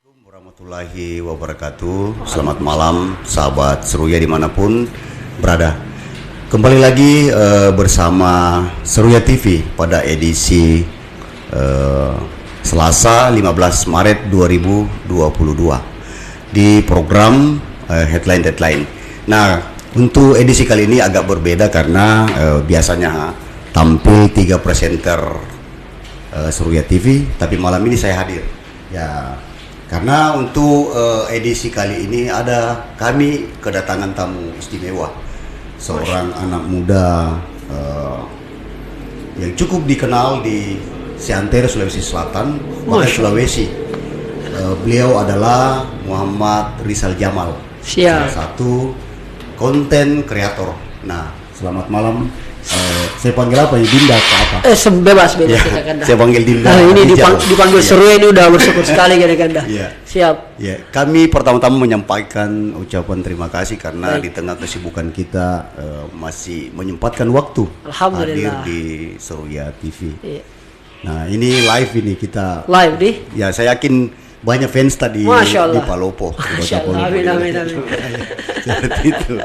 Warahmatullahi wabarakatuh. Selamat malam sahabat Seruya dimanapun berada. Kembali lagi bersama Seruya TV pada edisi Selasa 15 Maret 2022 di program Headline Deadline. Nah, untuk edisi kali ini agak berbeda karena biasanya tampil 3 presenter Seruya TV, tapi malam ini saya hadir. Ya, karena untuk edisi kali ini kami kedatangan tamu istimewa, seorang anak muda yang cukup dikenal di seantero Sulawesi Selatan, bahkan Sulawesi. Beliau adalah Muhammad Rizal Jamal, salah satu konten kreator. Nah, selamat malam. Saya panggil apa ya, Dinda atau apa? Bebas ya, saya panggil Dinda. Nah, ini dipanggil Seruya ini udah bersyukur sekali Kanda. Ya. Siap. Ya, kami pertama-tama menyampaikan ucapan terima kasih karena di tengah kesibukan kita masih menyempatkan waktu hadir di Seruya TV. Ya. Nah, ini live ini kita. Live di? Ya, saya yakin banyak fans tadi di Palopo. Masya Allah. Amin. Seperti itu.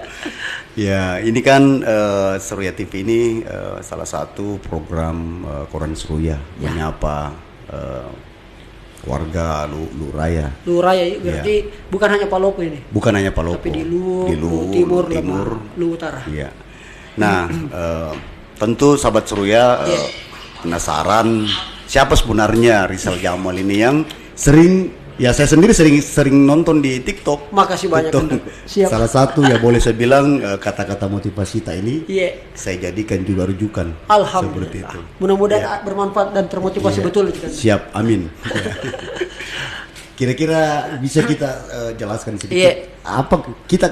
Ya, ini kan Seruya TV ini salah satu program Koran Seruya menyapa warga Luraya. Luraya berarti bukan hanya Palopo ini. Bukan hanya Palopo. Tapi di Timur, Lu Utara. Iya. Nah, tentu sahabat Seruya penasaran siapa sebenarnya Rizal Jamal ini yang saya sendiri sering nonton di TikTok. Makasih banyak. Salah satu ya boleh saya bilang kata-kata motivasi ini saya jadikan juga rujukan. Alhamdulillah. Seperti itu. Mudah-mudahan bermanfaat dan termotivasi betul. Siap, amin. Kira-kira bisa kita jelaskan sedikit apa kita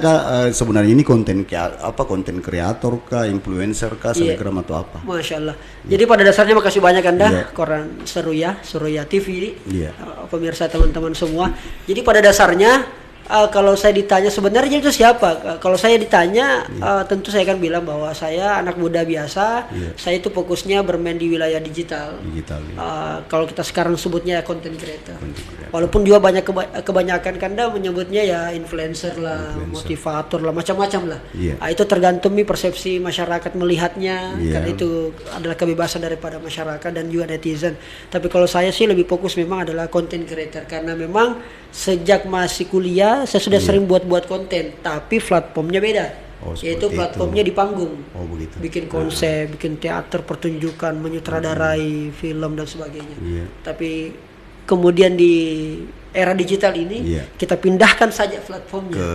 sebenarnya ini konten kreator kah, influencer kah, selebgram atau apa? Masya Allah. Jadi pada dasarnya makasih banyak Anda Koran Seruya TV, pemirsa teman-teman semua. Jadi pada dasarnya kalau saya ditanya sebenarnya itu siapa? Kalau saya ditanya tentu saya akan bilang bahwa saya anak muda biasa. Saya itu fokusnya bermain di wilayah digital. Kalau kita sekarang sebutnya content creator. Walaupun juga kebanyakan Kanda menyebutnya ya influencer lah, motivator lah, macam-macam lah. Itu tergantung persepsi masyarakat melihatnya. Karena itu adalah kebebasan daripada masyarakat dan juga netizen. Tapi kalau saya sih lebih fokus memang adalah content creator karena memang sejak masih kuliah saya sudah sering buat konten, tapi platformnya beda. Yaitu platformnya di panggung. Bikin konsep, bikin teater, pertunjukan, menyutradarai film dan sebagainya. Tapi kemudian di era digital ini kita pindahkan saja platformnya ke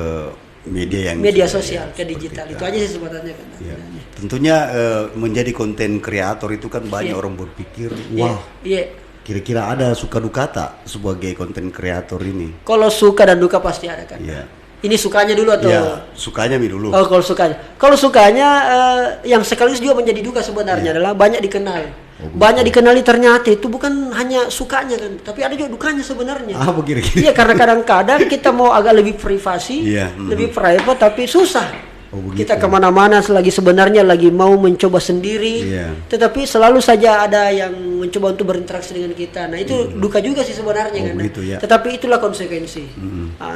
media sosial, ke digital. Itu aja sih sebenarnya kan. Tentunya menjadi konten kreator itu kan banyak orang berpikir, kira-kira ada suka duka tak sebagai konten kreator ini? Kalau suka dan duka pasti ada kan. Ini sukanya dulu atau? Sukanya dulu. Oh, kalau sukanya yang sekaligus juga menjadi duka sebenarnya adalah banyak dikenal. Banyak dikenali ternyata itu bukan hanya sukanya kan, tapi ada juga dukanya sebenarnya. Iya, karena kadang-kadang kita mau agak lebih privasi, lebih private, tapi susah. Kita kemana-mana sebenarnya lagi mau mencoba sendiri, tetapi selalu saja ada yang mencoba untuk berinteraksi dengan kita. Nah itu duka juga sih sebenarnya kan. Tetapi itulah konsekuensi.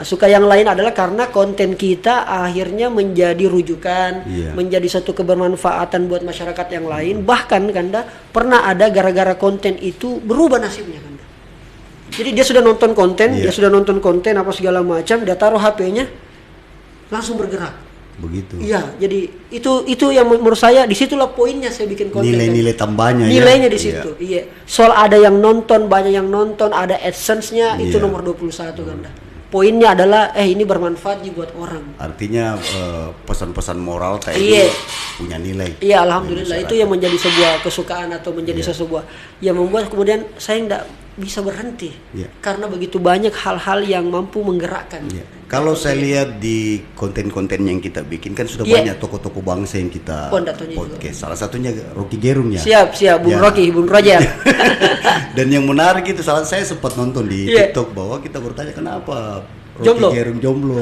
Suka yang lain adalah karena konten kita akhirnya menjadi rujukan, menjadi satu kebermanfaatan buat masyarakat yang lain. Bahkan Kanda pernah ada gara-gara konten itu berubah nasibnya Kanda. Jadi dia sudah nonton konten, apa segala macam, dia taruh HP-nya, langsung bergerak. Begitu. Iya, jadi itu yang menurut saya disitulah poinnya saya bikin konten. Nilai-nilai tambahnya. Nilainya di situ. Iya. Soal ada yang nonton, banyak yang nonton, ada AdSense-nya itu nomor 21 Kanda. Poinnya adalah ini bermanfaat buat orang. Artinya pesan-pesan moral kayak itu punya nilai. Iya, alhamdulillah itu yang menjadi sebuah kesukaan atau menjadi sebuah yang membuat kemudian saya enggak bisa berhenti karena begitu banyak hal-hal yang mampu menggerakkan. Kalau saya lihat di konten-konten yang kita bikin kan sudah banyak tokoh-tokoh bangsa yang kita podcast. Salah satunya Rocky Gerung ya. Siap, Bung Rocky, Bung Roger. Dan yang menarik itu saya sempat nonton di TikTok bahwa kita bertanya kenapa Rocky Gerung jomblo.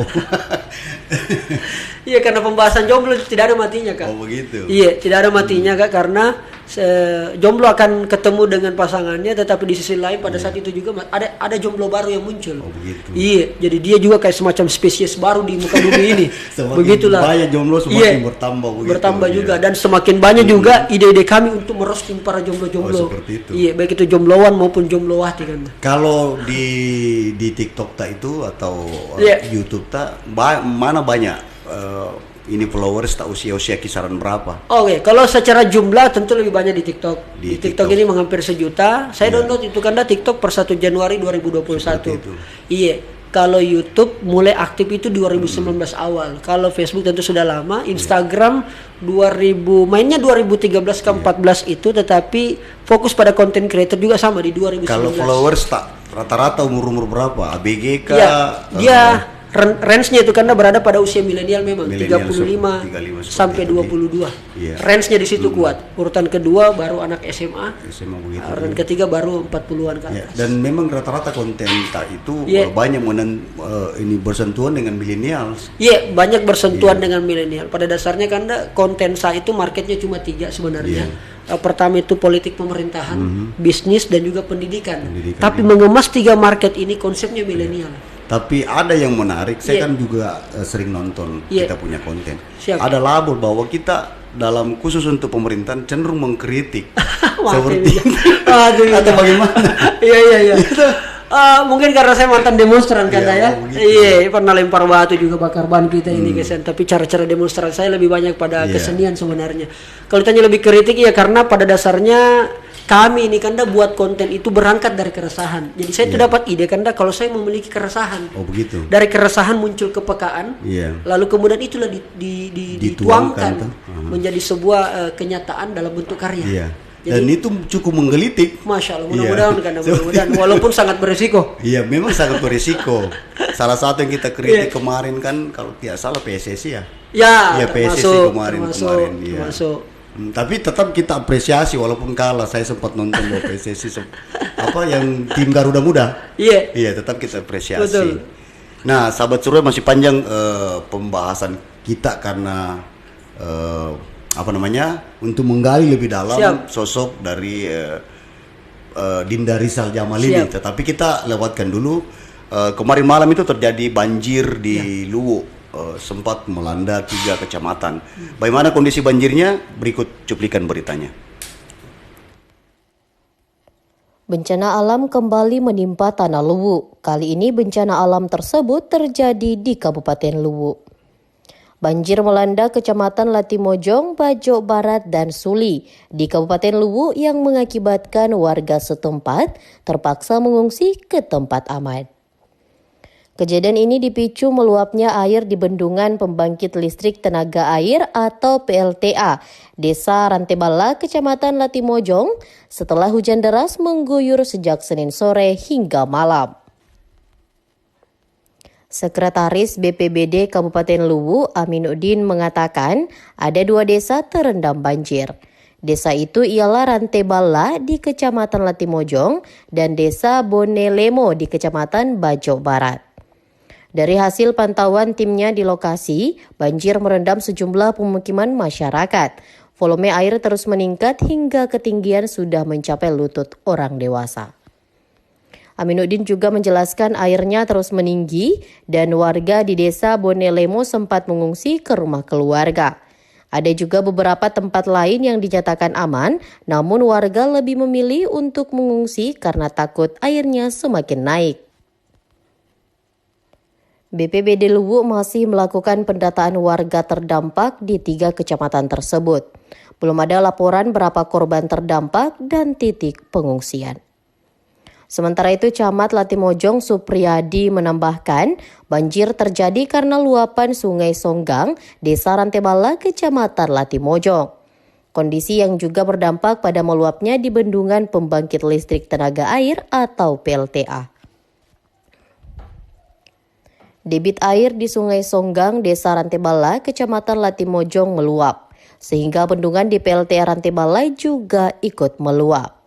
Iya, karena pembahasan jomblo tidak ada matinya Kak. Oh begitu. Iya, tidak ada matinya Kak karena jomblo akan ketemu dengan pasangannya, tetapi di sisi lain pada saat itu juga ada jomblo baru yang muncul. Oh, begitu. Iya, jadi dia juga kayak semacam spesies baru di muka bumi ini. Semakin Begitulah. banyak jomblo semakin bertambah begitu. Bertambah juga, dan semakin banyak juga ide-ide kami untuk merosting para jomblo-jomblo. Oh, seperti itu. Iya, baik itu jomblowan maupun jomblowati kan. Kalau di TikTok itu atau YouTube mana banyak ini followers usia kisaran berapa? Oke, kalau secara jumlah tentu lebih banyak di TikTok. Di TikTok ini hampir 1 juta. Saya download itu karena TikTok per 1 Januari 2021. Iya. Kalau YouTube mulai aktif itu 2019 awal. Kalau Facebook tentu sudah lama. Instagram mainnya 2013 ke 14 itu, tetapi fokus pada content creator juga sama di 2019. Kalau followers rata-rata umur berapa? ABG kah? Ya, dia range-nya itu karena berada pada usia milenial memang 35 sampai 22. Iya. Range-nya di situ kuat. Urutan kedua baru anak SMA begitu. Urutan ketiga baru 40-an kan. Ya, dan memang rata-rata konten itu banyak ini bersentuhan dengan milenial. Iya, banyak bersentuhan dengan milenial. Pada dasarnya kan konten saya itu marketnya cuma 3 sebenarnya. Pertama itu politik pemerintahan, bisnis dan juga pendidikan. Tapi mengemas 3 market ini konsepnya milenial. Tapi ada yang menarik, saya kan juga sering nonton kita punya konten. Ada label bahwa kita dalam khusus untuk pemerintahan cenderung mengkritik seperti atau bagaimana? Iya. Mungkin karena saya mantan demonstran kan ya. Iya, pernah lempar batu juga, bakar ban kita ini kesen. Tapi cara-cara demonstran saya lebih banyak pada kesenian sebenarnya. Kalau ditanya lebih kritik ya karena pada dasarnya kami ini kan buat konten itu berangkat dari keresahan. Jadi saya itu dapat ide kan kalau saya memiliki keresahan. Oh begitu. Dari keresahan muncul kepekaan. Lalu kemudian itulah dituangkan menjadi sebuah kenyataan dalam bentuk karya. Jadi, dan itu cukup menggelitik. Masya Allah, mudah-mudahan mudah-walaupun sangat berisiko. Iya, memang sangat berisiko. Salah satu yang kita kritik kemarin kan kalau tidak salah PSSI ya. Ya PSSI kemarin. Tapi tetap kita apresiasi walaupun kalah. Saya sempat nonton PSSI yang tim Garuda Muda. Iya, tetap kita apresiasi. Betul. Nah, sahabat Surya masih panjang pembahasan kita karena untuk menggali lebih dalam sosok dari Dinda Rizal Jamal ini. Tetapi kita lewatkan dulu. Kemarin malam itu terjadi banjir di Luwu. Sempat melanda 3 kecamatan. Bagaimana kondisi banjirnya? Berikut cuplikan beritanya. Bencana alam kembali menimpa Tanah Luwu. Kali ini bencana alam tersebut terjadi di Kabupaten Luwu. Banjir melanda Kecamatan Latimojong, Bajo Barat, dan Suli di Kabupaten Luwu yang mengakibatkan warga setempat terpaksa mengungsi ke tempat aman. Kejadian ini dipicu meluapnya air di Bendungan Pembangkit Listrik Tenaga Air atau PLTA, Desa Rantebala, Kecamatan Latimojong, setelah hujan deras mengguyur sejak Senin sore hingga malam. Sekretaris BPBD Kabupaten Luwu, Aminuddin, mengatakan ada 2 desa terendam banjir. Desa itu ialah Rantebala di Kecamatan Latimojong dan Desa Bonelemo di Kecamatan Bajo Barat. Dari hasil pantauan timnya di lokasi, banjir merendam sejumlah pemukiman masyarakat. Volume air terus meningkat hingga ketinggian sudah mencapai lutut orang dewasa. Aminuddin juga menjelaskan airnya terus meninggi dan warga di desa Bonelemo sempat mengungsi ke rumah keluarga. Ada juga beberapa tempat lain yang dinyatakan aman, namun warga lebih memilih untuk mengungsi karena takut airnya semakin naik. BPBD Luwu masih melakukan pendataan warga terdampak di 3 kecamatan tersebut. Belum ada laporan berapa korban terdampak dan titik pengungsian. Sementara itu, Camat Latimojong Supriyadi menambahkan, banjir terjadi karena luapan Sungai Songgang, Desa Rantebala, Kecamatan Latimojong. Kondisi yang juga berdampak pada meluapnya di Bendungan Pembangkit Listrik Tenaga Air atau PLTA. Debit air di Sungai Songgang, Desa Rantebala, Kecamatan Latimojong meluap, sehingga bendungan di PLTA Rantebala juga ikut meluap.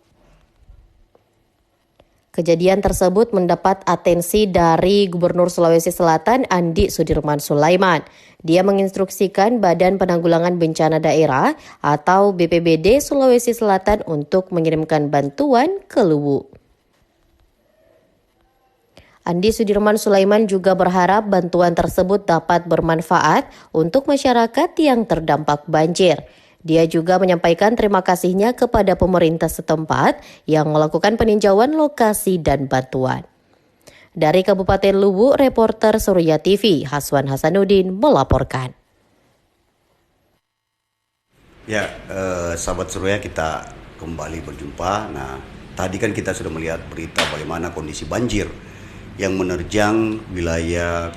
Kejadian tersebut mendapat atensi dari Gubernur Sulawesi Selatan Andi Sudirman Sulaiman. Dia menginstruksikan Badan Penanggulangan Bencana Daerah atau BPBD Sulawesi Selatan untuk mengirimkan bantuan ke Luwu. Andi Sudirman Sulaiman juga berharap bantuan tersebut dapat bermanfaat untuk masyarakat yang terdampak banjir. Dia juga menyampaikan terima kasihnya kepada pemerintah setempat yang melakukan peninjauan lokasi dan bantuan. Dari Kabupaten Luwu, reporter Surya TV, Haswan Hasanuddin melaporkan. Ya, sahabat Surya, kita kembali berjumpa. Nah, tadi kan kita sudah melihat berita bagaimana kondisi banjir yang menerjang wilayah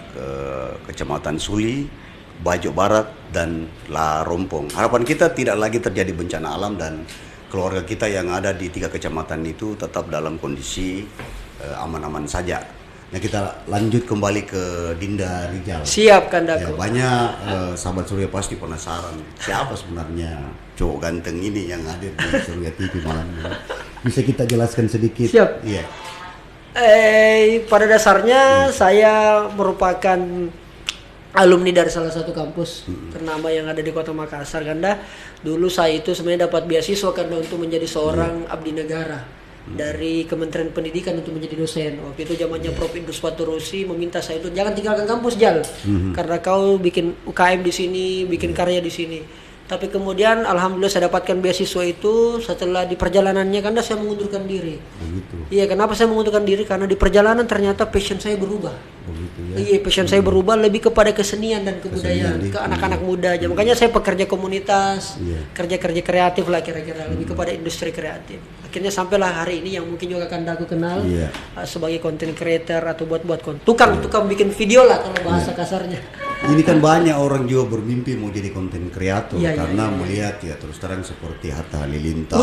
Kecamatan Suli, Bajo Barat, dan La Rompong. Harapan kita tidak lagi terjadi bencana alam dan keluarga kita yang ada di 3 kecamatan itu tetap dalam kondisi aman-aman saja. Nah, kita lanjut kembali ke Dinda Rijal. Siap, Kandaku. Ya, banyak sahabat Surya pasti penasaran siapa sebenarnya cowok ganteng ini yang hadir di Surya TV malam ini. Bisa kita jelaskan sedikit? Siap. Iya. Pada dasarnya saya merupakan alumni dari salah satu kampus ternama yang ada di Kota Makassar. Karena dulu saya itu sebenarnya dapat beasiswa karena untuk menjadi seorang abdi negara dari Kementerian Pendidikan untuk menjadi dosen. Waktu itu zamannya Prof. Idrus Paturusi meminta saya itu jangan tinggalkan kampus, Jal, karena kau bikin UKM di sini, bikin karya di sini. Tapi kemudian alhamdulillah saya dapatkan beasiswa itu. Setelah di perjalanannya karena saya mengundurkan diri. Begitu. Iya, kenapa saya mengundurkan diri? Karena di perjalanan ternyata passion saya berubah. Begitu, ya. Iya, passion saya berubah lebih kepada kesenian dan kebudayaan, ke anak-anak muda aja. Makanya saya pekerja komunitas, kerja-kerja kreatif lah kira-kira, lebih kepada industri kreatif. Akhirnya sampailah hari ini yang mungkin juga akan aku kenal sebagai content creator atau buat tukang bikin video lah kalau bahasa kasarnya. Ini kan banyak orang juga bermimpi mau jadi konten kreator karena melihat ya terus terang seperti Hatta Halilintar,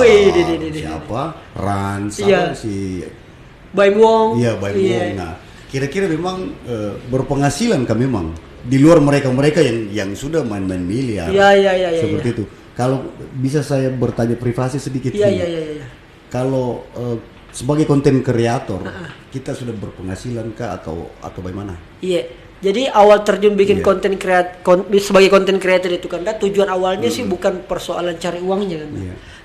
siapa Rans, si Baim Wong. Iya, Baim Wong. Nah, kira-kira memang berpenghasilan kan memang di luar mereka yang sudah main-main miliar. Iya. Seperti itu. Kalau bisa saya bertanya privasi sedikit. Iya. Kalau sebagai konten kreator kita sudah berpenghasilan kah atau bagaimana? Iya. Jadi awal terjun bikin konten sebagai konten kreator itu kan tujuan awalnya sih bukan persoalan cari uangnya kan.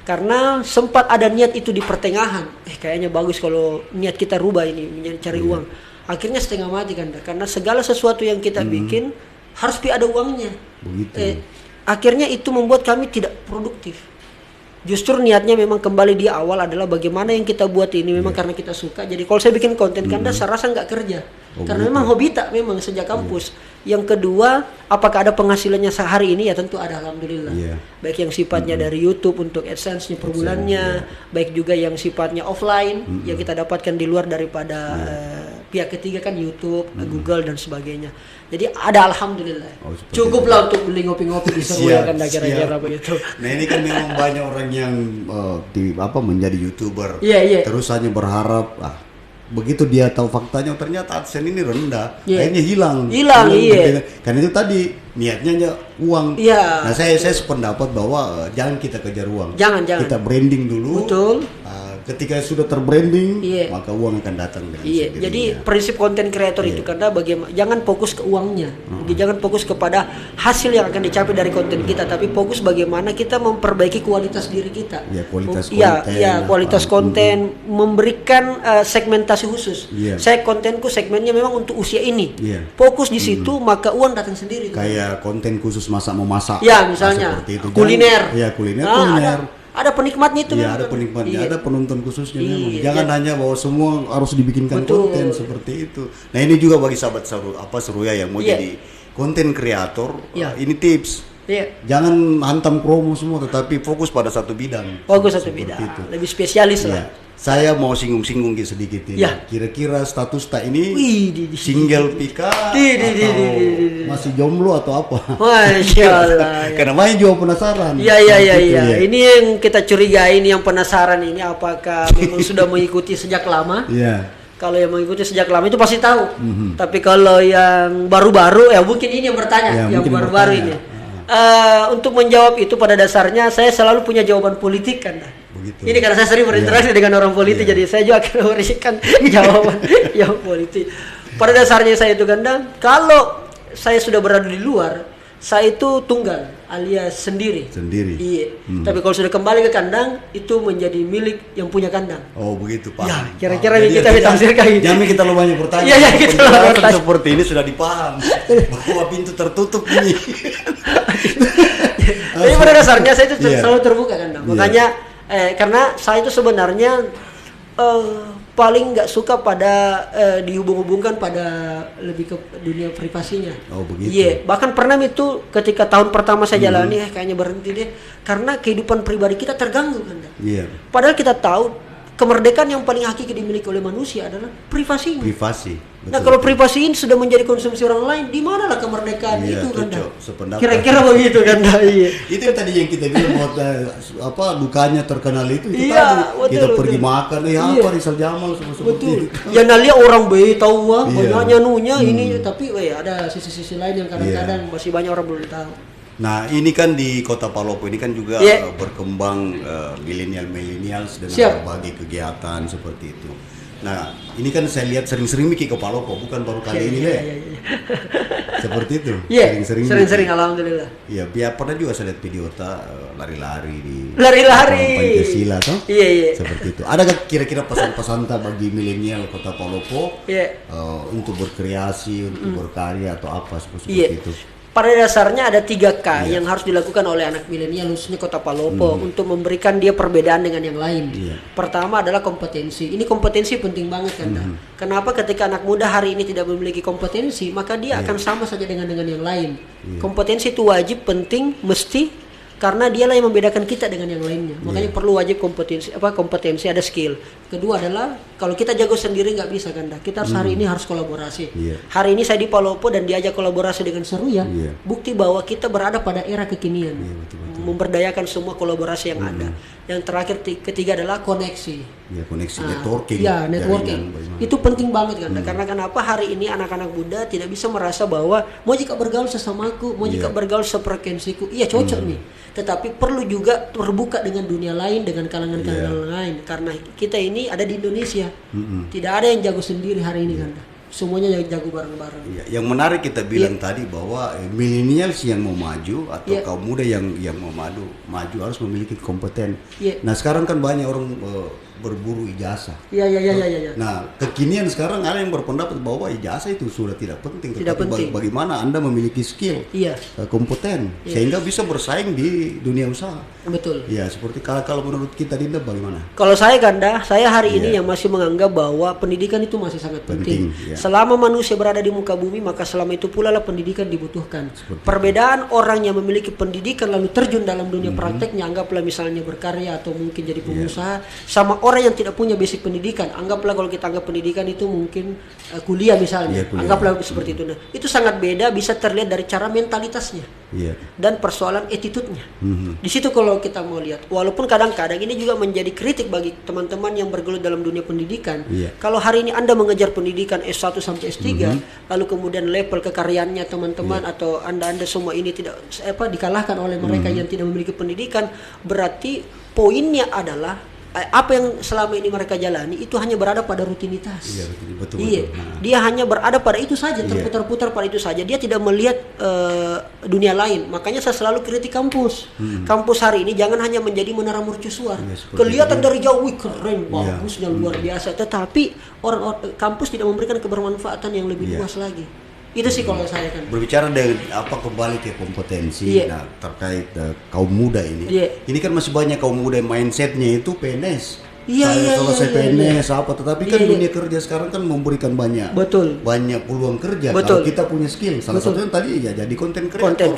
Karena sempat ada niat itu di pertengahan. Kayaknya bagus kalau niat kita rubah ini menjadi cari uang. Akhirnya setengah mati kan, karena segala sesuatu yang kita bikin harus ada uangnya. Begitu. Akhirnya itu membuat kami tidak produktif. Justru niatnya memang kembali di awal adalah bagaimana yang kita buat ini memang karena kita suka. Jadi kalau saya bikin konten karena saya rasa nggak kerja. Karena memang hobi tak memang sejak kampus. Yang kedua, apakah ada penghasilannya sehari ini? Ya tentu ada, alhamdulillah. Baik yang sifatnya dari YouTube untuk AdSense-nya per bulannya, baik juga yang sifatnya offline yang kita dapatkan di luar daripada pihak ketiga kan YouTube, Google dan sebagainya. Jadi ada, alhamdulillah. Cukuplah untuk beli ngopi-ngopi di Seruya kan kira-kira begitu. Nah, ini kan memang banyak orang yang menjadi YouTuber. Terus hanya berharap begitu dia tahu faktanya ternyata AdSense ini rendah, akhirnya hilang. Karena itu tadi niatnya aja uang. Nah, saya sependapat bahwa jangan kita kejar uang. Jangan. Kita branding dulu. Betul. Ketika sudah terbranding, maka uang akan datang dengan sendirinya. Jadi prinsip konten kreator itu karena bagaimana jangan fokus ke uangnya, jangan fokus kepada hasil yang akan dicapai dari konten kita, tapi fokus bagaimana kita memperbaiki kualitas diri kita. Kualitas konten, memberikan segmentasi khusus. Saya kontenku segmennya memang untuk usia ini. Fokus di situ, maka uang datang sendiri. Kayak konten khusus masak-memasak. Ya, misalnya kuliner. Kuliner. Ada penikmatnya itu. Ada penikmatnya, ada penonton khususnya memang. Jangan hanya bahwa semua harus dibikinkan konten seperti itu. Nah, ini juga bagi sahabat Seruya yang mau jadi konten kreator, ini tips. Jangan hantam promo semua, tetapi fokus pada satu bidang. Lebih spesialis lah. Saya mau singgung-singgung sedikit ini. Kira-kira status tak ini single pika atau masih jomblo atau apa? Masya Allah. Karena banyak juga penasaran. Iya. Ini yang kita curigai, ini yang penasaran ini apakah memang sudah mengikuti sejak lama? Kalau yang mengikuti sejak lama itu pasti tahu. Tapi kalau yang baru-baru mungkin ini yang bertanya, yang baru-baru ini. Untuk menjawab itu pada dasarnya saya selalu punya jawaban politik kan. begitu. Ini karena saya sering berinteraksi dengan orang politik, jadi saya juga akan memberikan jawaban yang politik. Pada dasarnya saya itu Ganda, kalau saya sudah berada di luar, saya itu tunggal alias sendiri. Iya. Tapi kalau sudah kembali ke kandang, itu menjadi milik yang punya kandang. Oh begitu Pak. Ya, kira-kira kita tafsirkan itu. Jangan kita lo banyak bertanya. Iya, kita lo banyak bertanya. Seperti ini sudah dipaham bahwa pintu tertutup ini. Jadi pada dasarnya saya itu selalu terbuka kandang. Makanya karena saya itu sebenarnya paling nggak suka pada dihubung-hubungkan pada lebih ke dunia privasinya. Oh begitu. Iya, bahkan pernah itu ketika tahun pertama saya jalani kayaknya berhenti deh karena kehidupan pribadi kita terganggu kan. Iya. Padahal kita tahu kemerdekaan yang paling hakiki dimiliki oleh manusia adalah privasinya. Privasi. Betul. Nah kalau privasi ini sudah menjadi konsumsi orang lain, di manalah kemerdekaan itu kan? Kira-kira begitu kan? Iya. Itu yang tadi yang kita bilang apa dukanya terkenal itu iya, tadi kita pergi makan apa Rizal Jamal seperti itu. Ya nalia orang bayi tahu banyaknya nunya ini tapi ada sisi-sisi lain yang kadang-kadang masih banyak orang belum tahu. Nah ini kan di Kota Palopo ini kan juga berkembang milenial-milenials dengan berbagai kegiatan seperti itu. Nah ini kan saya lihat sering-sering Miki ke Palopo, bukan baru kali ini deh. Seperti itu. Iya. Sering-sering alhamdulillah. Iya, biar pernah juga saya lihat video lari-lari di Pancasila toh. Iya. Seperti itu. Ada kira-kira pesan-pesan bagi milenial Kota Palopo untuk berkreasi, untuk berkarya atau apa seperti itu? Pada dasarnya ada 3K yang harus dilakukan oleh anak milenial khususnya Kota Palopo untuk memberikan dia perbedaan dengan yang lain. Pertama adalah kompetensi. Ini kompetensi penting banget kan. Kenapa ketika anak muda hari ini tidak memiliki kompetensi, maka dia akan sama saja dengan yang lain. Kompetensi itu wajib, penting, mesti, karena dialah yang membedakan kita dengan yang lainnya. Makanya perlu wajib kompetensi ada skill. Kedua adalah kalau kita jago sendiri nggak bisa kan. Kita harus hari ini harus kolaborasi. Hari ini saya di Palopo dan diajak kolaborasi dengan Seruya. Bukti bahwa kita berada pada era kekinian. Memberdayakan semua kolaborasi yang ada. Yang terakhir ketiga adalah koneksi. Koneksi networking. Networking. Itu penting banget kan. Karena kenapa hari ini anak-anak muda tidak bisa merasa bahwa mau jika bergaul sesamaku, mau jika bergaul sefrekuensiku, iya cocok nih. Tetapi perlu juga terbuka dengan dunia lain, dengan kalangan-kalangan lain. Karena kita ini ada di Indonesia. Tidak ada yang jago sendiri hari ini kan. Semuanya jago bareng-bareng. Yang menarik kita bilang tadi bahwa millennials yang mau maju atau kaum muda yang mau maju harus memiliki kompeten. Nah sekarang kan banyak orang berburu ijazah. Iya. Nah kekinian sekarang ada yang berpendapat bahwa ijazah itu sudah tidak penting. Tetapi bagaimana Anda memiliki skill, kompeten, sehingga bisa bersaing di dunia usaha. Betul. Ya seperti kalau menurut kita Dinda bagaimana? Kalau saya Ganda, saya hari ini yang masih menganggap bahwa pendidikan itu masih sangat penting. Selama manusia berada di muka bumi, maka selama itu pula lah pendidikan dibutuhkan. Perbedaan orang yang memiliki pendidikan lalu terjun dalam dunia prakteknya, anggaplah misalnya berkarya atau mungkin jadi pengusaha, sama orang yang tidak punya basic pendidikan, anggaplah kalau kita anggap pendidikan itu mungkin kuliah misalnya, anggaplah seperti itu. Nah, itu sangat beda, bisa terlihat dari cara mentalitasnya dan persoalan attitude-nya. Di situ kalau kita mau lihat, walaupun kadang-kadang ini juga menjadi kritik bagi teman-teman yang bergelut dalam dunia pendidikan. Kalau hari ini Anda mengejar pendidikan S1 sampai S3, lalu kemudian level kekaryanya teman-teman atau Anda semua ini tidak dikalahkan oleh mereka yang tidak memiliki pendidikan, berarti poinnya adalah apa yang selama ini mereka jalani itu hanya berada pada rutinitas. Betul. Dia hanya berada pada itu saja, terputar-putar pada itu saja. Dia tidak melihat dunia lain. Makanya saya selalu kritik kampus. Kampus hari ini jangan hanya menjadi menara mercusuar. Kelihatan dari jauh, wih keren, bagusnya luar biasa. Tetapi orang kampus tidak memberikan kebermanfaatan yang lebih luas lagi. Itu sih kalau saya kan. Berbicara dengan kembali ke kompetensi, nah terkait kaum muda ini. Ini kan masih banyak kaum muda yang mindsetnya itu PNS. Selesai PNS tetapi kan dunia kerja sekarang kan memberikan banyak peluang kerja. Kalau kita punya skill, salah satunya tadi jadi konten kreator.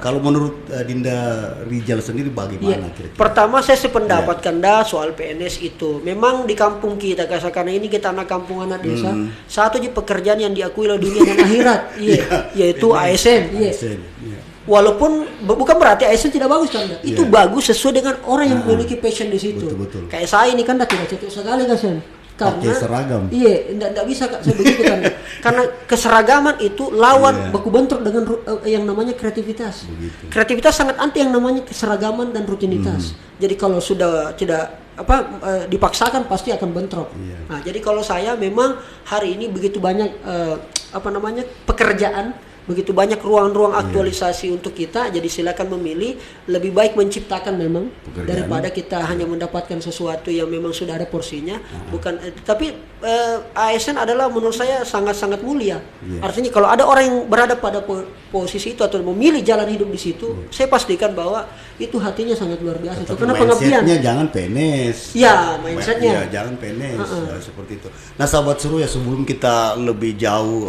Kalau menurut Dinda Rizal sendiri bagaimana kira-kira? Pertama saya sependapat soal PNS itu. Memang di kampung kita, karena ini kita anak kampung, anak desa, satu pekerjaan yang diakui oleh dunia dan akhirat, yaitu ASN. Walaupun bukan berarti ASN tidak bagus kan, itu bagus sesuai dengan orang yang memiliki passion di situ. Kayak saya ini kan tidak cocok sekali kan, pakai seragam. Iya, enggak bisa Kak, saya begitu kan. Karena keseragaman itu lawan baku bentrok dengan yang namanya kreativitas. Begitu. Kreativitas sangat anti yang namanya keseragaman dan rutinitas. Jadi kalau sudah tidak dipaksakan pasti akan bentrok. Nah, jadi kalau saya memang hari ini begitu banyak pekerjaan, begitu banyak ruang-ruang aktualisasi untuk kita, jadi silakan memilih. Lebih baik menciptakan memang daripada kita hanya mendapatkan sesuatu yang memang sudah ada porsinya. Bukan tapi ASN adalah menurut saya sangat-sangat mulia. Artinya kalau ada orang yang berada pada posisi itu atau memilih jalan hidup di situ, saya pastikan bahwa itu hatinya sangat luar biasa. Tapi karena pengabdian. Jangan PNS. Ya, mindsetnya. Jangan PNS. Seperti itu. Nah, sahabat seru ya, sebelum kita lebih jauh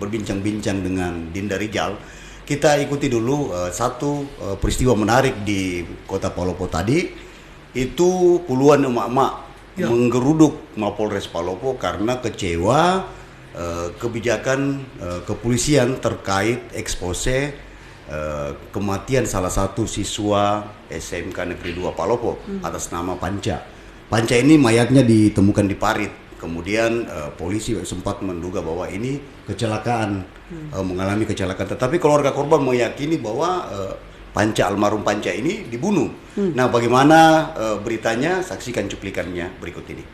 berbincang-bincang dengan Dinda Rijal, kita ikuti dulu satu peristiwa menarik di Kota Palopo tadi. Itu puluhan emak-emak menggeruduk Mapolres Palopo karena kecewa kebijakan kepolisian terkait expose kematian salah satu siswa SMK Negeri 2 Palopo atas nama Panca. Panca ini mayatnya ditemukan di parit. Kemudian polisi sempat menduga bahwa ini kecelakaan, mengalami kecelakaan. Tetapi keluarga korban meyakini bahwa almarhum Panca ini dibunuh. Nah, bagaimana beritanya? Saksikan cuplikannya berikut ini.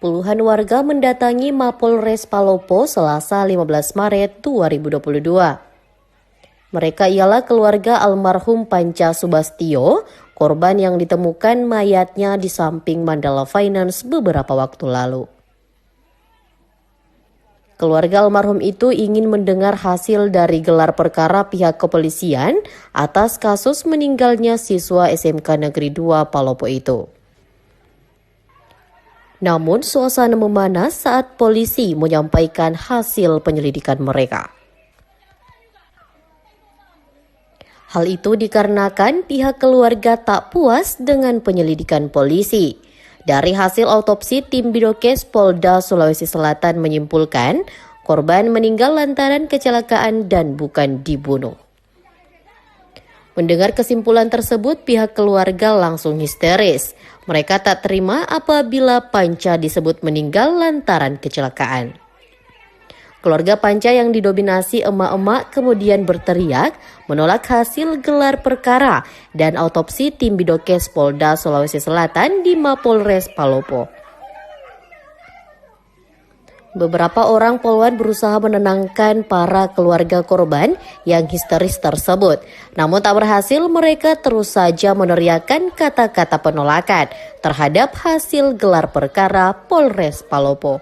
Puluhan warga mendatangi Mapolres Palopo Selasa 15 Maret 2022. Mereka ialah keluarga almarhum Panca Subastio, korban yang ditemukan mayatnya di samping Mandala Finance beberapa waktu lalu. Keluarga almarhum itu ingin mendengar hasil dari gelar perkara pihak kepolisian atas kasus meninggalnya siswa SMK Negeri 2 Palopo itu. Namun suasana memanas saat polisi menyampaikan hasil penyelidikan mereka. Hal itu dikarenakan pihak keluarga tak puas dengan penyelidikan polisi. Dari hasil autopsi, tim Bidokes Polda Sulawesi Selatan menyimpulkan korban meninggal lantaran kecelakaan dan bukan dibunuh. Mendengar kesimpulan tersebut, pihak keluarga langsung histeris. Mereka tak terima apabila Panca disebut meninggal lantaran kecelakaan. Keluarga Panca yang didominasi emak-emak kemudian berteriak menolak hasil gelar perkara dan autopsi tim Bidokes Polda Sulawesi Selatan di Mapolres Palopo. Beberapa orang polwan berusaha menenangkan para keluarga korban yang histeris tersebut. Namun tak berhasil, mereka terus saja meneriakkan kata-kata penolakan terhadap hasil gelar perkara Polres Palopo.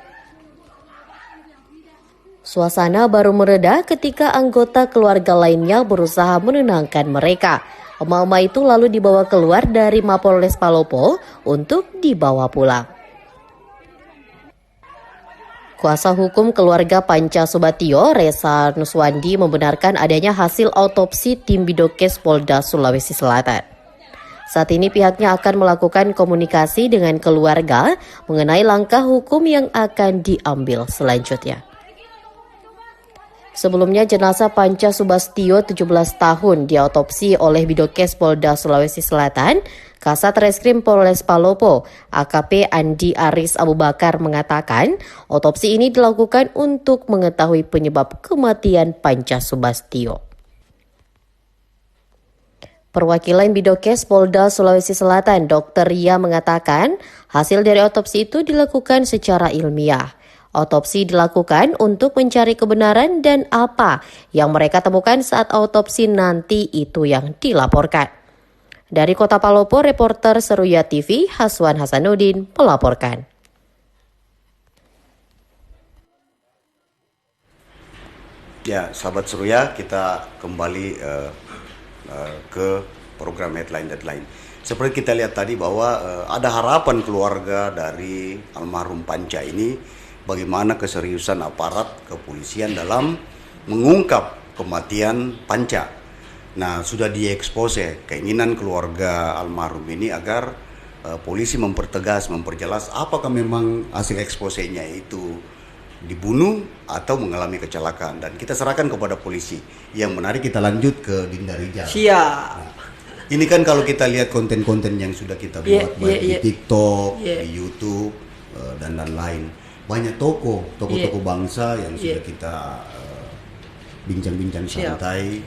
Suasana baru mereda ketika anggota keluarga lainnya berusaha menenangkan mereka. Emak-emak itu lalu dibawa keluar dari Mapolres Palopo untuk dibawa pulang. Kuasa hukum keluarga Panca Subastio, Resa Nuswandi, membenarkan adanya hasil autopsi tim Bidokes Polda Sulawesi Selatan. Saat ini pihaknya akan melakukan komunikasi dengan keluarga mengenai langkah hukum yang akan diambil selanjutnya. Sebelumnya jenazah Panca Subastio 17 tahun diautopsi oleh Bidokes Polda Sulawesi Selatan. Kasat Reskrim Polres Palopo, AKP Andi Aris Abu Bakar mengatakan otopsi ini dilakukan untuk mengetahui penyebab kematian Panca Subastio. Perwakilan Bidokes Polda Sulawesi Selatan, Dr. Ria mengatakan hasil dari otopsi itu dilakukan secara ilmiah. Otopsi dilakukan untuk mencari kebenaran dan apa yang mereka temukan saat autopsi nanti itu yang dilaporkan. Dari Kota Palopo, reporter Seruya TV Haswan Hasanuddin melaporkan. Ya, sahabat Seruya, kita kembali ke program Headline. Seperti kita lihat tadi bahwa ada harapan keluarga dari almarhum Panca ini, bagaimana keseriusan aparat kepolisian dalam mengungkap kematian Panca. Nah, sudah diekspose keinginan keluarga almarhum ini agar polisi memperjelas apakah memang hasil eksposenya itu dibunuh atau mengalami kecelakaan. Dan kita serahkan kepada polisi. Yang menarik, kita lanjut ke Dinda Rijal. Siap. Ini kan kalau kita lihat konten-konten yang sudah kita buat baik di TikTok, di YouTube dan lain-lain, banyak tokoh bangsa yang sudah kita bincang-bincang santai,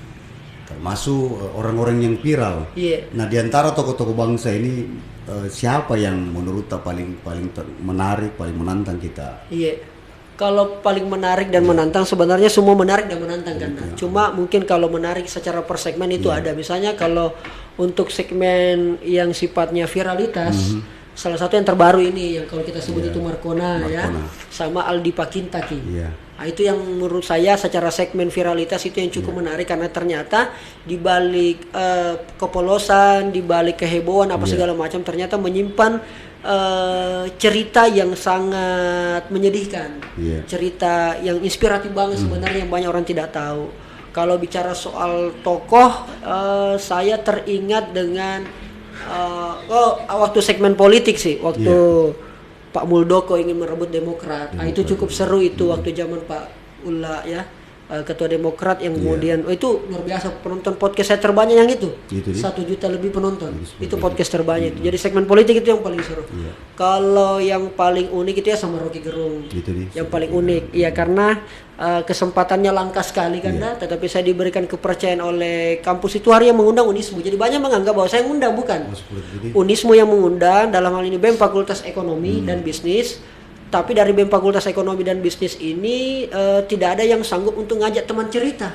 termasuk orang-orang yang viral. Nah, di antara tokoh-tokoh bangsa ini siapa yang menurut paling menarik, paling menantang kita? Kalau paling menarik dan menantang, sebenarnya semua menarik dan menantang kan. Cuma mungkin kalau menarik secara per segmen itu ada. Misalnya kalau untuk segmen yang sifatnya viralitas, salah satu yang terbaru ini yang kalau kita sebut itu Marcona ya, sama Aldi Pakintaki. Nah, itu yang menurut saya secara segmen viralitas itu yang cukup menarik, karena ternyata di balik kepolosan, di balik kehebohan apa segala macam, ternyata menyimpan cerita yang sangat menyedihkan, cerita yang inspiratif banget sebenarnya, yang banyak orang tidak tahu. Kalau bicara soal tokoh, saya teringat dengan waktu segmen politik sih, waktu Pak Muldoko ingin merebut Demokrat. Nah, itu cukup seru itu waktu zaman Pak Ulla ya, ketua Demokrat yang kemudian itu luar biasa, penonton podcast saya terbanyak yang itu 1 juta lebih penonton, itu podcast terbanyak itu. Jadi segmen politik itu yang paling seru. Kalau yang paling unik itu ya sama Rocky Gerung, yang paling unik ya, karena kesempatannya langka sekali kan, tetapi saya diberikan kepercayaan oleh kampus itu hari yang mengundang Unismu. Jadi banyak menganggap bahwa saya mengundang, bukan Unismu yang mengundang, dalam hal ini BEM Fakultas Ekonomi dan Bisnis. Tapi dari BEM Fakultas Ekonomi dan Bisnis ini tidak ada yang sanggup untuk ngajak teman cerita.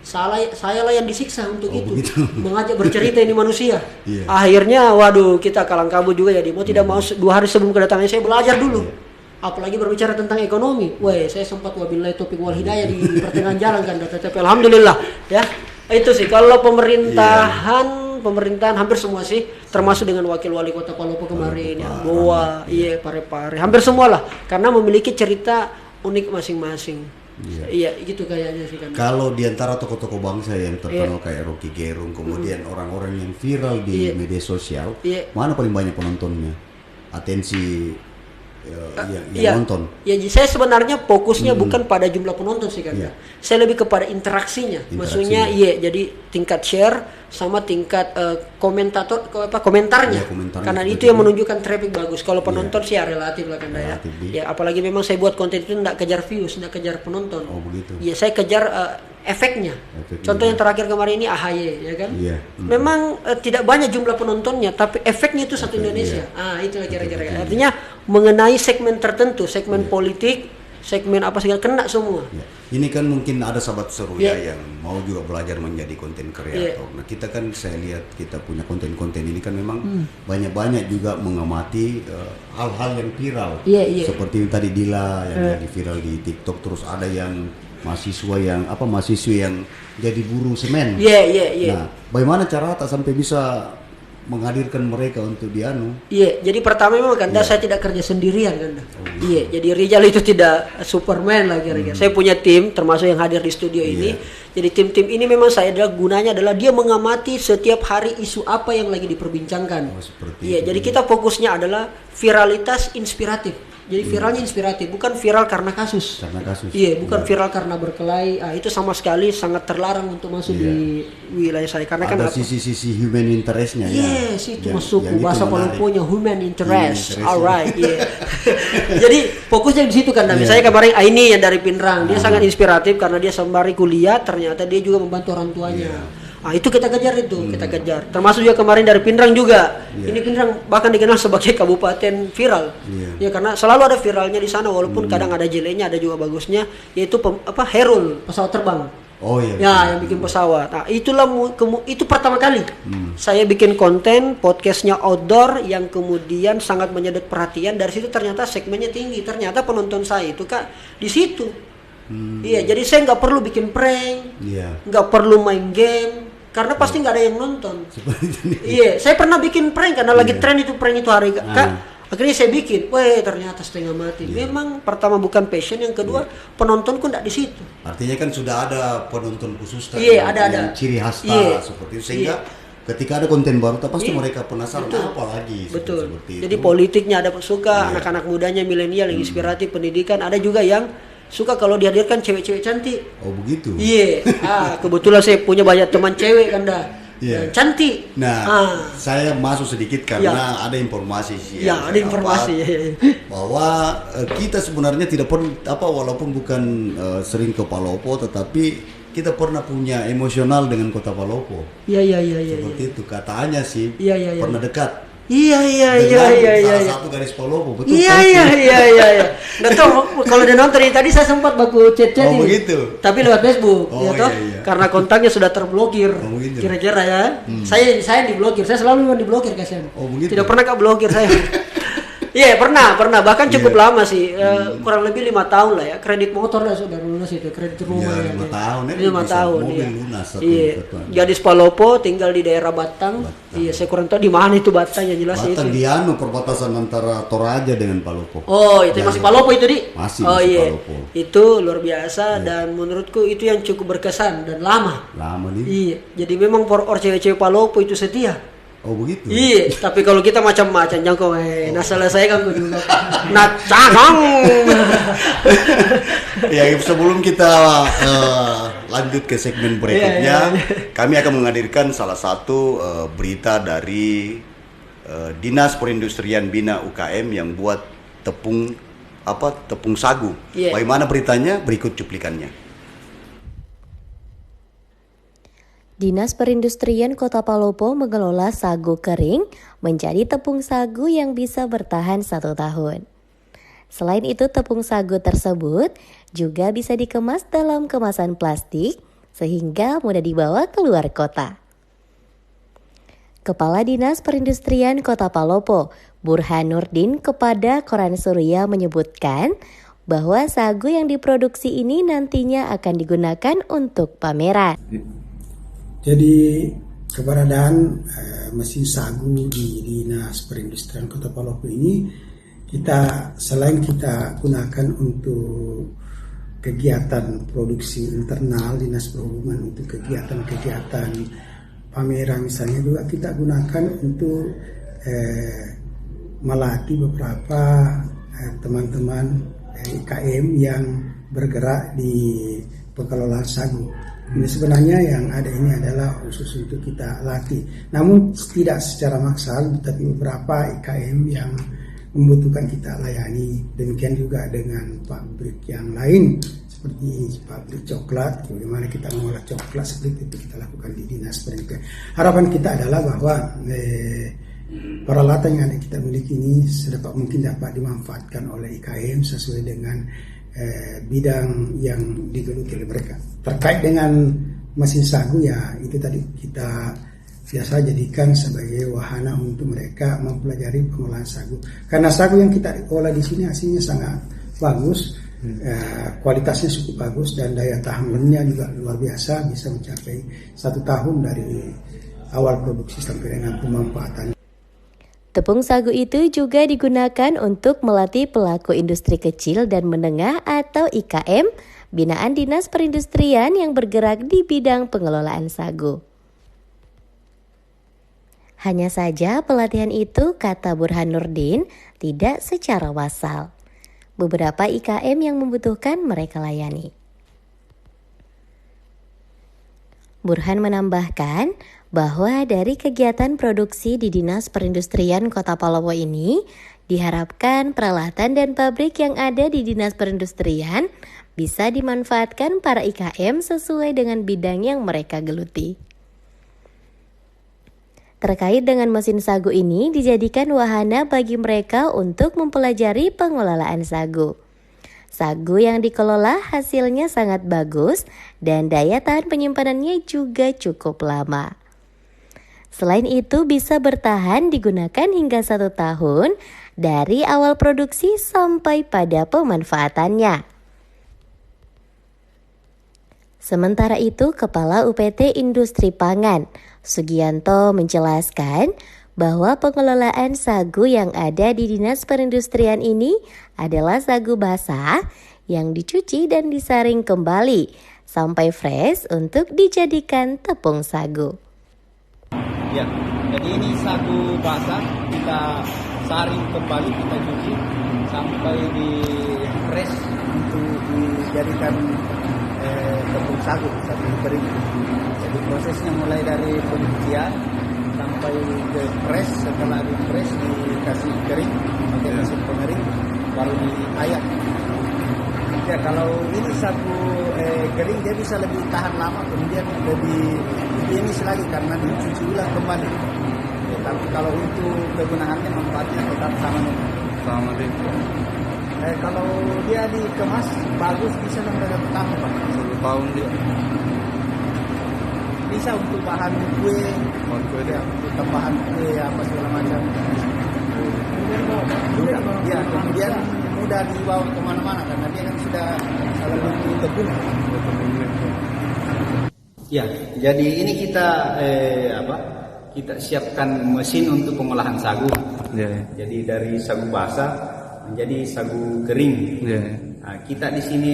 Saya lah yang disiksa untuk itu. Mengajak bercerita ini manusia. Akhirnya waduh, kita kalang kabut juga ya, mau tidak mau 2 hari sebelum kedatangannya saya belajar dulu. Apalagi berbicara tentang ekonomi. Saya sempat wabillahi taufiq wal hidayah di pertengahan jalan kan, tapi alhamdulillah ya. Itu sih kalau pemerintahan hampir semua sih, termasuk dengan wakil wali kota Palopo kemarin ya, Boa, Pare-Pare, hampir semua lah, karena memiliki cerita unik masing-masing. Iya, gitu kayaknya sih kan. Kalau di antara tokoh-tokoh bangsa yang terkenal kayak Rocky Gerung, kemudian orang-orang yang viral di media sosial, mana paling banyak penontonnya? Atensi yang nonton. Saya sebenarnya fokusnya bukan pada jumlah penonton sih kan. Saya lebih kepada interaksinya. Maksudnya jadi tingkat share sama tingkat komentarnya. Karena itu yang menunjukkan traffic bagus. Kalau penonton sih ya relatif lah kan ya. Apalagi memang saya buat konten itu enggak kejar views, enggak kejar penonton. Saya kejar efeknya. Contoh yang terakhir kemarin ini AHY ya kan. Memang tidak banyak jumlah penontonnya, tapi efeknya itu satu Indonesia. Itulah kira-kira. Artinya mengenai segmen tertentu, segmen politik, segmen apa segala kena semua. Ini kan mungkin ada sahabat Seruya yang mau juga belajar menjadi konten kreator. Nah, kita kan saya lihat kita punya konten-konten ini kan memang banyak-banyak juga mengamati hal-hal yang viral. Seperti yang tadi Dila yang jadi viral di TikTok, terus ada yang mahasiswa yang jadi buruh semen. Nah, bagaimana cara tak sampai bisa menghadirkan mereka untuk dianu? Jadi pertama memang kan saya tidak kerja sendirian kan. Jadi Rizal itu tidak Superman lah kira-kira. Saya punya tim, termasuk yang hadir di studio ini. Jadi tim-tim ini memang gunanya adalah dia mengamati setiap hari isu apa yang lagi diperbincangkan. Jadi kita fokusnya adalah viralitas inspiratif. Jadi viralnya inspiratif, bukan viral karena kasus. Bukan viral karena berkelahi. Itu sama sekali sangat terlarang untuk masuk di wilayah saya. Karena ada kan sisi human interestnya. Itu masuk bahasa Paloponya human interest. Alright, Jadi fokusnya di situ kan. Misalnya kemarin Aini yang dari Pinrang, dia sangat inspiratif karena dia sembari kuliah, ternyata dia juga membantu orang tuanya. Itu kita kejar kita kejar. Termasuk juga kemarin dari Pinrang juga. Ini Pinrang bahkan dikenal sebagai kabupaten viral. Karena selalu ada viralnya di sana, walaupun kadang ada jeleknya, ada juga bagusnya, yaitu Herul, pesawat terbang. Yang bikin pesawat. Nah, itu pertama kali saya bikin konten podcastnya outdoor yang kemudian sangat menyedot perhatian. Dari situ ternyata segmennya tinggi. Ternyata penonton saya itu di situ. Jadi saya nggak perlu bikin prank, nggak perlu main game, karena pasti nggak ada yang nonton. Saya pernah bikin prank karena lagi tren itu prank itu hari Kak. Akhirnya saya bikin, ternyata setengah mati. Memang pertama bukan passion, yang kedua penontonku nggak di situ. Artinya kan sudah ada penonton khusus kan, ada ciri khas seperti itu, sehingga ketika ada konten baru, pasti mereka penasaran apa lagi. Betul. Jadi politiknya ada suka, anak-anak mudanya milenial yang inspiratif, pendidikan, ada juga yang suka kalau dihadirkan cewek-cewek cantik. Begitu. Kebetulan saya punya banyak teman cewek kan dah. Iya. cantik. Nah, saya masuk sedikit karena ada informasi sih. Ya, ada informasi bahwa kita sebenarnya tidak pernah walaupun bukan sering ke Palopo, tetapi kita pernah punya emosional dengan kota Palopo. Iya. Seperti itu katanya sih. Iya. Pernah dekat. Iya. Salah satu garis Palopo, betul. Iya. Nggak tahu kalau dia nonton tadi saya sempat baku chat ini. Begitu. Tapi lewat Facebook, Iya. Karena kontaknya sudah terblokir. Begitu. Kira-kira ya. Saya diblokir. Saya selalu diblokir kasihan. Begitu. Tidak pernah blokir saya. Iya pernah bahkan cukup lama sih, kurang lebih 5 tahun lah ya. Kredit motor lah sudah lunas itu, kredit rumah. 5 tahun. 5 tahun. Mobil lunas. Iya. Gadis Palopo tinggal di daerah Batang. Iya, saya kurang tahu di mana itu Batang yang jelas Batang itu. di perbatasan antara Toraja dengan Palopo. Oh, itu masih Palopo itu di? Masih Iya. Palopo. Itu luar biasa dan menurutku itu yang cukup berkesan dan lama. Lama nih. Iya. Jadi memang cewek-cewek Palopo itu setia. Oh begitu. Iya, tapi kalau kita macam-macam jangkau, nah selesaikan gue juga. Nah, cakang. Ya, sebelum kita lanjut ke segmen berikutnya, kami akan menghadirkan salah satu berita dari Dinas Perindustrian Bina UKM yang buat tepung sagu. Bagaimana beritanya? Berikut cuplikannya. Dinas Perindustrian Kota Palopo mengelola sagu kering menjadi tepung sagu yang bisa bertahan 1 tahun. Selain itu, tepung sagu tersebut juga bisa dikemas dalam kemasan plastik sehingga mudah dibawa keluar kota. Kepala Dinas Perindustrian Kota Palopo, Burhan Nurdin, kepada Koran Surya menyebutkan bahwa sagu yang diproduksi ini nantinya akan digunakan untuk pameran. Jadi keberadaan mesin sagu di Dinas Perindustrian Kota Palopo ini selain kita gunakan untuk kegiatan produksi internal Dinas Perhubungan, untuk kegiatan pameran misalnya, juga kita gunakan untuk melatih beberapa teman-teman IKM yang bergerak di pengelolaan sagu. Ini sebenarnya yang ada ini adalah khusus untuk kita latih. Namun tidak secara maksal, tapi beberapa IKM yang membutuhkan kita layani. Demikian juga dengan pabrik yang lain seperti pabrik coklat, bagaimana kita mengolah coklat seperti itu kita lakukan di Dinas Perindustrian. Harapan kita adalah bahwa peralatan yang kita miliki ini sedapat mungkin dapat dimanfaatkan oleh IKM sesuai dengan bidang yang digeluti oleh mereka. Terkait dengan mesin sagu, ya itu tadi kita biasa jadikan sebagai wahana untuk mereka mempelajari pengolahan sagu. Karena sagu yang kita olah di sini hasilnya sangat bagus, kualitasnya cukup bagus dan daya tahan lennya juga luar biasa, bisa mencapai 1 tahun dari awal produksi sampai dengan pemanfaatan. Tepung sagu itu juga digunakan untuk melatih pelaku industri kecil dan menengah atau IKM, binaan Dinas Perindustrian yang bergerak di bidang pengelolaan sagu. Hanya saja pelatihan itu, kata Burhan Nurdin, tidak secara massal. Beberapa IKM yang membutuhkan mereka layani. Burhan menambahkan bahwa dari kegiatan produksi di Dinas Perindustrian Kota Palopo ini, diharapkan peralatan dan pabrik yang ada di Dinas Perindustrian bisa dimanfaatkan para IKM sesuai dengan bidang yang mereka geluti. Terkait dengan mesin sagu ini dijadikan wahana bagi mereka untuk mempelajari pengelolaan sagu. Sagu yang dikelola hasilnya sangat bagus dan daya tahan penyimpanannya juga cukup lama. Selain itu bisa bertahan digunakan hingga 1 tahun dari awal produksi sampai pada pemanfaatannya. Sementara itu, Kepala UPT Industri Pangan, Sugianto, menjelaskan bahwa pengelolaan sagu yang ada di Dinas Perindustrian ini adalah sagu basah yang dicuci dan disaring kembali sampai fresh untuk dijadikan tepung sagu. Ya, jadi ini sagu basah kita saring kembali, kita cuci sampai di fresh untuk dijadikan tepung sagu kering. Jadi prosesnya mulai dari pencucian sampai ke press, setelah di press dikasih kering, pakai mesin pengering, baru diayak. Ya kalau ini sagu kering dia bisa lebih tahan lama, kemudian lebih higienis lagi karena dicuci ulang kembali. Ya, tapi kalau untuk kegunaannya manfaatnya tetap sama nih. Sama deh. Kalau dia dikemas bagus bisa sampai 1 tahun Pak. 1 tahun dia. Bisa untuk bahan kue, ya, untuk tambahan kue apa segala macam. Ya, kemudian mudah dibawa kemana-mana karena dia kan sudah salah satu tepung. Ya, jadi ini kita kita siapkan mesin untuk pengolahan sagu. Yeah. Jadi dari sagu basah menjadi sagu kering. Yeah. Nah, kita di sini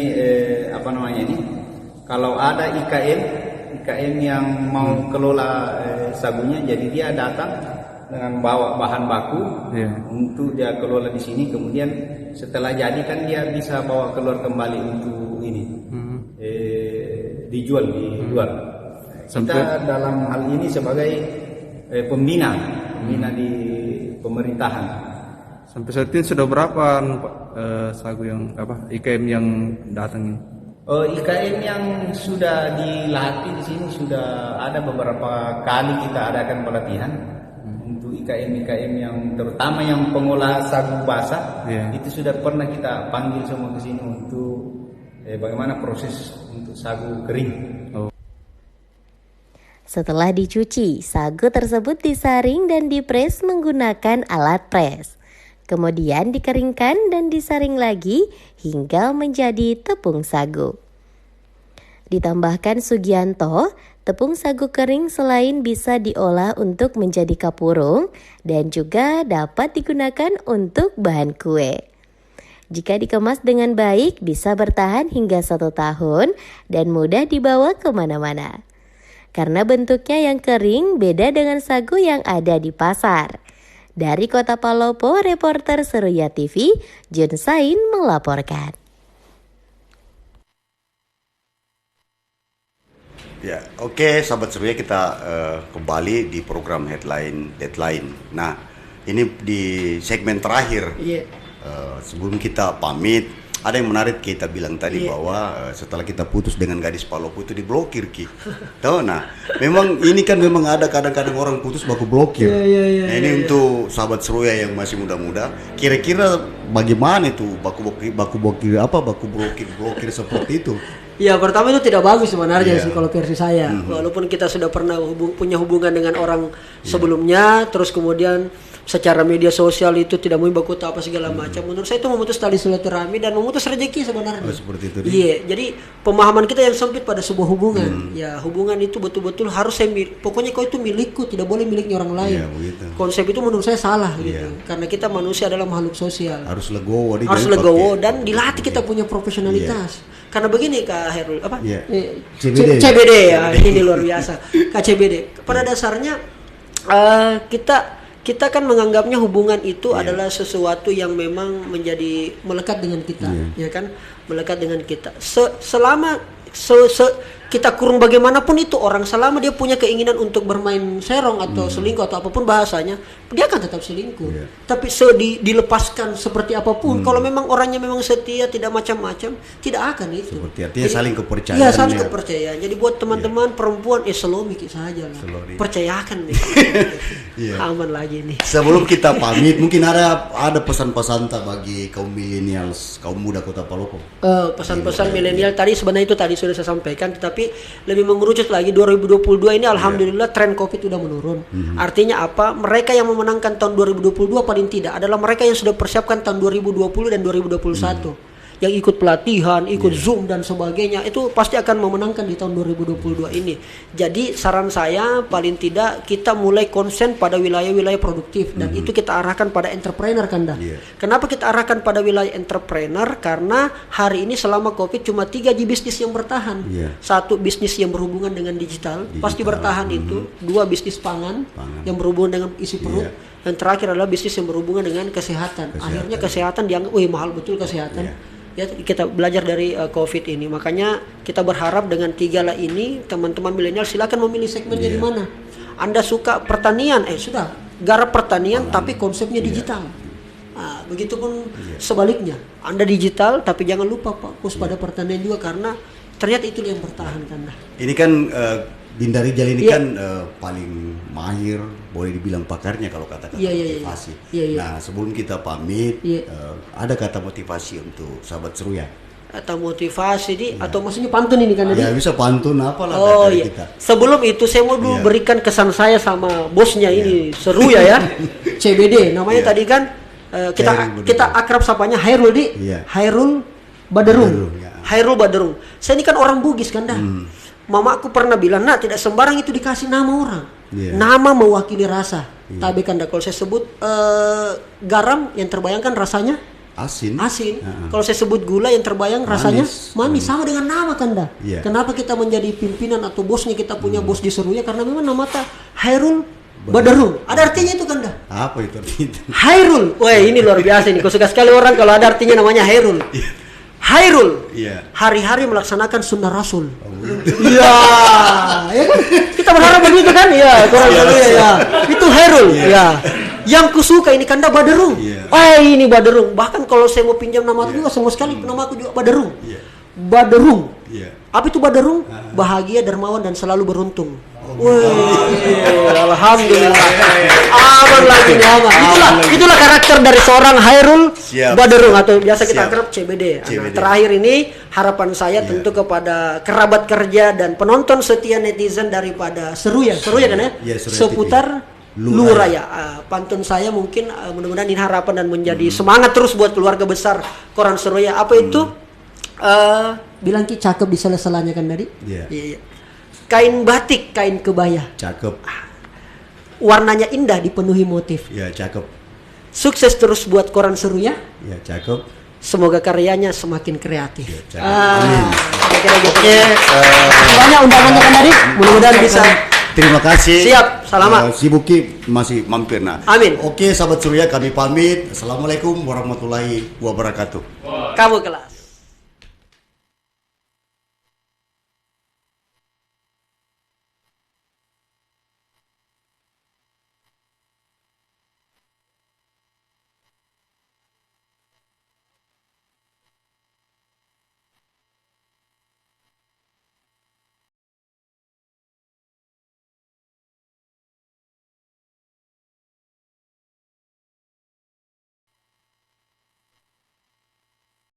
kalau ada IKM yang mau kelola sagunya, jadi dia datang dengan bawa bahan baku untuk dia kelola di sini, kemudian setelah jadi kan dia bisa bawa keluar kembali untuk ini dijual di luar. Kita dalam hal ini sebagai pembina di pemerintahan. Sampai saat ini sudah berapa sagu yang IKM yang datang ini? IKM yang sudah dilatih di sini sudah ada beberapa kali kita adakan pelatihan untuk IKM yang terutama yang pengolah sagu basah. Itu sudah pernah kita panggil semua ke sini untuk bagaimana proses untuk sagu kering. Setelah dicuci, sagu tersebut disaring dan dipres menggunakan alat pres. Kemudian dikeringkan dan disaring lagi hingga menjadi tepung sagu. Ditambahkan Sugianto, tepung sagu kering selain bisa diolah untuk menjadi kapurung dan juga dapat digunakan untuk bahan kue. Jika dikemas dengan baik, bisa bertahan hingga 1 tahun dan mudah dibawa kemana-mana. Karena bentuknya yang kering beda dengan sagu yang ada di pasar. Dari Kota Palopo, reporter Seruya TV, Jun Sain melaporkan. Ya, oke, sahabat Seruya, kita kembali di program Headline Deadline. Nah, ini di segmen terakhir. Sebelum kita pamit, ada yang menarik kita bilang tadi bahwa setelah kita putus dengan gadis Palopo itu diblokir Ki. Tahu nah, memang ini kan memang ada kadang-kadang orang putus baku blokir. Nah, ini untuk sahabat Seruya yang masih muda-muda, kira-kira bagaimana itu baku blokir seperti itu? Ya, pertama itu tidak bagus sebenarnya sih kalau versi saya. Walaupun kita sudah pernah punya hubungan dengan orang sebelumnya, terus kemudian secara media sosial itu tidak mau baku apa segala macam. Menurut saya itu memutus tali silaturahmi dan memutus rezeki sebenarnya. Seperti itu. Iya, jadi pemahaman kita yang sempit pada sebuah hubungan. Ya, hubungan itu betul-betul harus pokoknya kau itu milikku, tidak boleh miliknya orang lain. Konsep itu menurut saya salah gitu. Karena kita manusia adalah makhluk sosial. Harus legowo Dan dilatih kita punya profesionalitas. Karena begini Kak Herul, CBD ya, ini luar biasa. KCBD. Pada dasarnya kita kan menganggapnya hubungan itu adalah sesuatu yang memang menjadi melekat dengan kita, ya kan? Melekat dengan kita. Selama kita kurung bagaimanapun itu orang, selama dia punya keinginan untuk bermain serong atau selingkuh atau apapun bahasanya, dia akan tetap selingkuh. Tapi dilepaskan seperti apapun, kalau memang orangnya memang setia, tidak macam-macam, tidak akan itu. Seperti artinya saling kepercayaan. Iya, saling kepercayaan. Jadi buat teman-teman perempuan, selomik saja lah. Percayakan nih. Aman lagi nih. Sebelum kita pamit, mungkin ada pesan-pesan bagi kaum milenials, kaum muda Kota Palopo. Pesan-pesan milenial tadi sebenarnya itu tadi sudah saya sampaikan, tetapi lebih mengerucut lagi 2022 ini alhamdulillah tren Covid sudah menurun. Artinya apa? Mereka yang memenangkan tahun 2022 paling tidak adalah mereka yang sudah persiapkan tahun 2020 dan 2021. Yang ikut pelatihan, ikut Zoom dan sebagainya, itu pasti akan memenangkan di tahun 2022 ini. Jadi saran saya paling tidak kita mulai konsen pada wilayah-wilayah produktif dan itu kita arahkan pada entrepreneur Kanda. Kenapa kita arahkan pada wilayah entrepreneur? Karena hari ini selama Covid cuma 3 bisnis yang bertahan. Satu bisnis yang berhubungan dengan digital. Pasti bertahan itu. 2 bisnis pangan yang berhubungan dengan isi perut. Dan terakhir adalah bisnis yang berhubungan dengan kesehatan. Akhirnya kesehatan dianggap, mahal betul kesehatan. Ya, kita belajar dari COVID ini. Makanya kita berharap dengan 3La ini teman-teman milenial silakan memilih segmennya di mana. Anda suka pertanian, sudah garap pertanian tapi konsepnya digital. Nah, begitupun sebaliknya. Anda digital tapi jangan lupa fokus pada pertanian juga karena ternyata itu yang bertahan kan. Ini kan Dinda Rijal ini kan paling mahir, boleh dibilang pakarnya kalau kata-kata motivasi. Nah, sebelum kita pamit, ada kata motivasi untuk sahabat Seruya? Atau motivasi atau maksudnya pantun ini kan? Ya bisa pantun apalah dari kita. Sebelum itu saya mau dulu berikan kesan saya sama bosnya ini Seruya ya, CBD. Namanya tadi kan kita akrab sapanya Hairul Hairul Baderung. Hairul Baderung. Saya ini kan orang Bugis kan dah. Mama aku pernah bilang, nah tidak sembarang itu dikasih nama orang. Nama mewakili rasa. Tapi kan kalau saya sebut garam yang terbayangkan rasanya asin. Kalau saya sebut gula yang terbayang rasanya manis. Sama dengan nama kan dah. Kenapa kita menjadi pimpinan atau bosnya kita punya bos di Seruya karena memang nama Hairul Baderung. Ada artinya itu kan dah. Apa itu artinya? Hairul. Wah, ini luar biasa ini. Kau suka sekali orang kalau ada artinya namanya Hairul. Hairul, hari-hari melaksanakan sunnah Rasul. Iya, ya kan? Kita berharap begitu kan? Iya, itu Hairul. Yang kusuka ini kanda Baderung. Ini Baderung. Bahkan kalau saya mau pinjam nama juga semua sekali nama aku juga Baderung. Baderung. Apa itu Baderung? Bahagia, dermawan dan selalu beruntung. Alhamdulillah. Aman lagi nih, aman. Itulah karakter dari seorang Hairul Baderung atau biasa kita akrab CBD. Nah, terakhir ini harapan saya tentu kepada kerabat kerja dan penonton setia netizen daripada Seruya kan ya? Seputar Luraya. Pantun saya mungkin mudah-mudahan ini harapan dan menjadi semangat terus buat keluarga besar Koran Seruya. Apa itu? Bilang ki cakep di sela-selanya kan tadi? Iya. Kain batik, kain kebaya. Cakep. Warnanya indah dipenuhi motif. Ya, cakep. Sukses terus buat Koran Seruya. Ya, cakep. Semoga karyanya semakin kreatif. Ya, cakep. Amin. Oke. Banyak undangannya kan tadi. Mudah-mudahan bisa. Terima kasih. Siap, selamat. Si Buki masih mampir nah. Amin. Oke, sahabat Seruya kami pamit. Assalamualaikum warahmatullahi wabarakatuh. Kamu kelas.